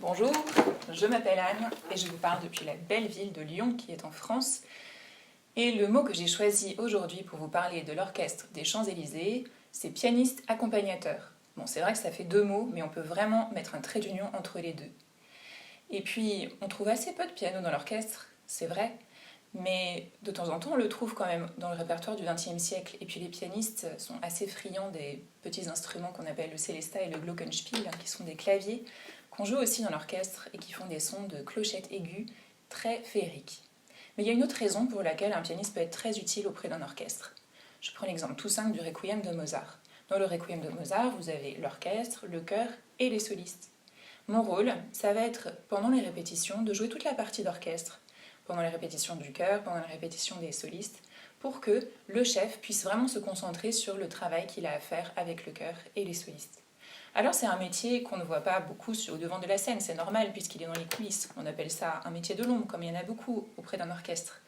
Bonjour, je m'appelle Anne et je vous parle depuis la belle ville de Lyon qui est en France. Et le mot que j'ai choisi aujourd'hui pour vous parler de l'orchestre des Champs-Élysées, c'est pianiste accompagnateur. Bon, c'est vrai que ça fait deux mots, mais on peut vraiment mettre un trait d'union entre les deux. Et puis, on trouve assez peu de piano dans l'orchestre, c'est vrai, mais de temps en temps on le trouve quand même dans le répertoire du XXe siècle. Et puis les pianistes sont assez friands des petits instruments qu'on appelle le célesta et le glockenspiel, qui sont des claviers qu'on joue aussi dans l'orchestre et qui font des sons de clochettes aiguës très féeriques. Mais il y a une autre raison pour laquelle un pianiste peut être très utile auprès d'un orchestre. Je prends l'exemple tout simple du Requiem de Mozart. Dans le Requiem de Mozart, vous avez l'orchestre, le chœur et les solistes. Mon rôle, ça va être, pendant les répétitions, de jouer toute la partie d'orchestre, pendant les répétitions du chœur, pendant les répétitions des solistes, pour que le chef puisse vraiment se concentrer sur le travail qu'il a à faire avec le chœur et les solistes. Alors c'est un métier qu'on ne voit pas beaucoup au devant de la scène, c'est normal puisqu'il est dans les coulisses. On appelle ça un métier de l'ombre, comme il y en a beaucoup auprès d'un orchestre.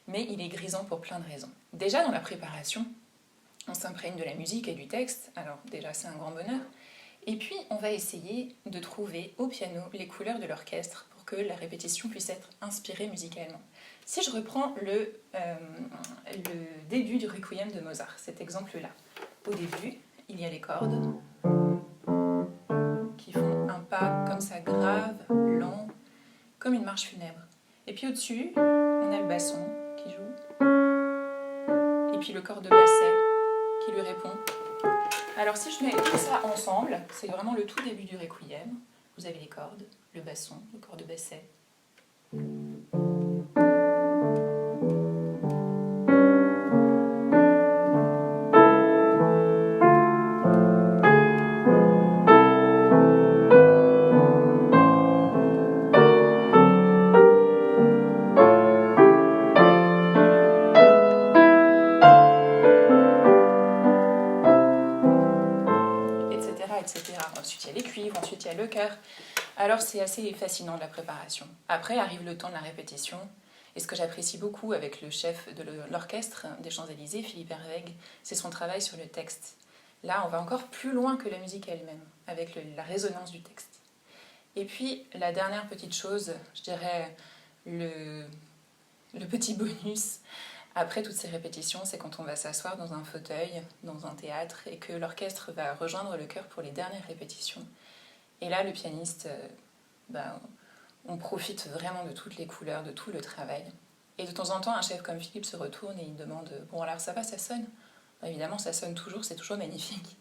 Mais il est grisant pour plein de raisons. Déjà dans la préparation, on s'imprègne de la musique et du texte, alors déjà c'est un grand bonheur. Et puis on va essayer de trouver au piano les couleurs de l'orchestre pour que la répétition puisse être inspirée musicalement. Si je reprends le début du Requiem de Mozart, cet exemple-là. Au début, il y a les cordes qui font un pas comme ça grave, lent, comme une marche funèbre. Et puis au-dessus, on a le basson qui joue, et puis le corps de basset qui lui répond. Alors si je mets tout ça ensemble, c'est vraiment le tout début du Requiem. Vous avez les cordes, le basson, le corps de basset. Etc. Ensuite il y a les cuivres, ensuite il y a le chœur. Alors c'est assez fascinant de la préparation. Après arrive le temps de la répétition, et ce que j'apprécie beaucoup avec le chef de l'orchestre des Champs-Élysées, Philippe Hervègue, c'est son travail sur le texte. Là on va encore plus loin que la musique elle-même, avec la résonance du texte. Et puis la dernière petite chose, je dirais le petit bonus, après toutes ces répétitions, c'est quand on va s'asseoir dans un fauteuil, dans un théâtre, et que l'orchestre va rejoindre le chœur pour les dernières répétitions. Et là, le pianiste, on profite vraiment de toutes les couleurs, de tout le travail. Et de temps en temps, un chef comme Philippe se retourne et il demande « Bon alors ça va, ça sonne ?» Évidemment, ça sonne toujours, c'est toujours magnifique.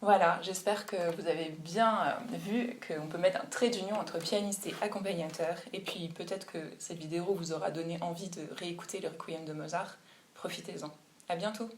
Voilà, j'espère que vous avez bien vu qu'on peut mettre un trait d'union entre pianiste et accompagnateur. Et puis peut-être que cette vidéo vous aura donné envie de réécouter le Requiem de Mozart. Profitez-en. À bientôt.